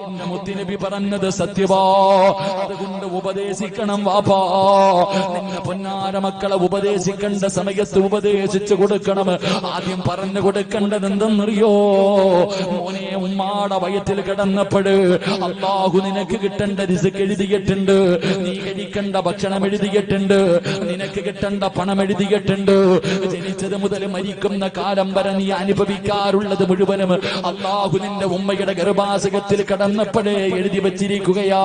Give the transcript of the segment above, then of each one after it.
എന്റെ മുത്തുനബി പറഞ്ഞത് സത്യവാ. അതുകൊണ്ട് ഉപദേശിക്കണം വാപ്പാ. നിന്റെ പൊന്നാര മക്കളെ ഉപദേശിക്കേണ്ട സമയത്ത് ഉപദേശിച്ചു കൊടുക്കണം. ആദ്യം പറഞ്ഞു കൊടുക്കേണ്ടത് എന്തെന്നറിയോ? മോനെ, ഉമ്മാടെ വയറ്റിൽ കിടന്നപ്പോഴ് അല്ലാഹു നിനക്ക് കിട്ടേണ്ട റിസ്ക് എഴുതിയിട്ടുണ്ട്, നീ കഴിക്കേണ്ട ഭക്ഷണം എഴുതിയിട്ടുണ്ട്, നിനക്ക് കിട്ടേണ്ട പണം എഴുതിയിട്ടുണ്ട്. ജനിച്ചത് മുതൽ മരിക്കുന്ന കാലം വരെ നീ അനുഭവിക്കാറുള്ളത് മുഴുവനും അല്ലാഹു നിന്റെ ഉമ്മയുടെ ഗർഭാശയത്തിൽ കിടന്നപ്പോഴേ എഴുതി വച്ചിരിക്കുകയാ.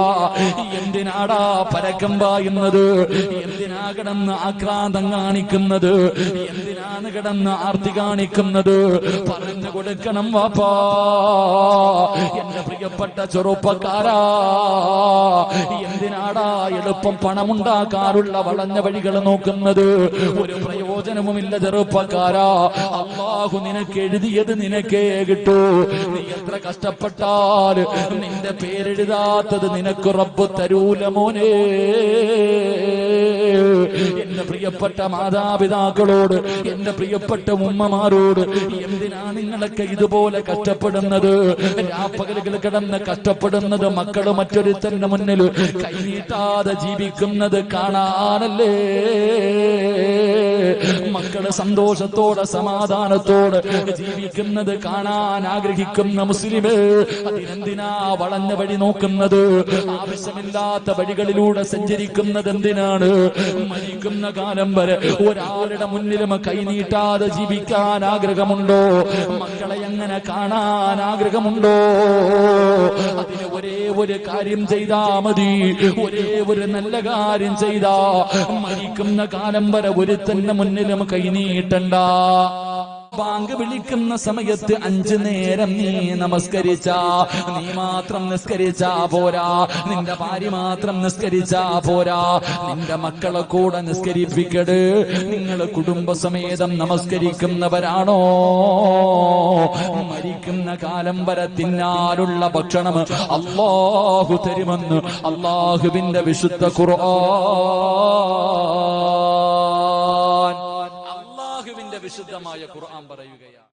എന്തിനാടാ പരക്കം പായുന്നത്? എന്തിനാ കിടന്ന് ആക്രാന്തം കാണിക്കുന്നത്? എന്തിനാണ് കിടന്ന് ആർത്തി കാണിക്കുന്നത്? പറഞ്ഞു കൊടുക്കണം വാപ്പാ. എന്റെ പ്രിയപ്പെട്ട ചെറുപ്പക്കാരാ, എന്തിനാടാ എളുപ്പം പണമുണ്ടാക്കാറുള്ള വളഞ്ഞ വഴികൾ നോക്കുന്നത്? ഒരു പ്രയോജനവുമില്ല ചെറുപ്പക്കാരാ. അല്ലാഹു നിനക്ക് എഴുതിയത് നിനക്കേ കിട്ടൂ. നീ എത്ര കഷ്ടപ്പെട്ടാൽ നിന്റെ പേരെഴുതാത്തത് നിനക്ക് റബ്ബ് തരൂല മോനെ. എന്റെ പ്രിയപ്പെട്ട മാതാപിതാക്കളോട്, എന്റെ പ്രിയപ്പെട്ട ഉമ്മമാരോട്, എന്തിനാ നിങ്ങളൊക്കെ ഇതുപോലെ കഷ്ടപ്പെടുന്നത്? രാപ്പകലുകൾ കിടന്ന് കഷ്ടപ്പെടുന്നത് മക്കള് മറ്റൊരുത്തന്റെ മുന്നിൽ കൈനീട്ടാതെ ജീവിക്കുന്നത് കാണാനല്ലേ? മക്കള് സന്തോഷത്തോടെ സമാധാനത്തോടെ ജീവിക്കുന്നത് കാണാൻ ആഗ്രഹിക്കുന്ന മുസ്ലിമേ, അതിനെന്തിനാ വളഞ്ഞ വഴി നോക്കുന്നത്? ആവശ്യമില്ലാത്ത വഴികളിലൂടെ സഞ്ചരിക്കുന്നത് എന്തിനാണ്? മരിക്കുന്ന കാലം വരെ ഒരാളുടെ മുന്നിലും കൈനീട്ടാതെ ജീവിക്കാൻ ആഗ്രഹമുണ്ടോ? മക്കളെ എങ്ങനെ കാണാൻ ആഗ്രഹമുണ്ടോ? അതിന് ഒരേ ഒരു കാര്യം ചെയ്താ മതി. ഒരേ ഒരു നല്ല കാര്യം ചെയ്താ മരിക്കുന്ന കാലം വരെ ഒരുത്തന്റെ മുന്നിലും കൈനീട്ടണ്ട. ബാങ്ക് വിളിക്കുന്ന സമയത്ത് 5 നേരം നീ നമസ്കരിച്ചാ, നീ മാത്രം നിസ്കരിച്ചാ പോരാ, നിന്റെ ഭാര്യ മാത്രം നിസ്കരിച്ചാ പോരാ, നിന്റെ മക്കളെ കൂടെ നിസ്കരിപ്പിക്കട്. നിങ്ങൾ കുടുംബസമേതം നമസ്കരിക്കുന്നവരാണോ? മരിക്കുന്ന കാലം വരെ തിന്നാനുള്ള ഭക്ഷണം അല്ലാഹു തരുമെന്ന് അല്ലാഹുവിന്റെ വിശുദ്ധ ഖുർആൻ, വിശുദ്ധമായ ഖുർആൻ പറയുകയാണ്.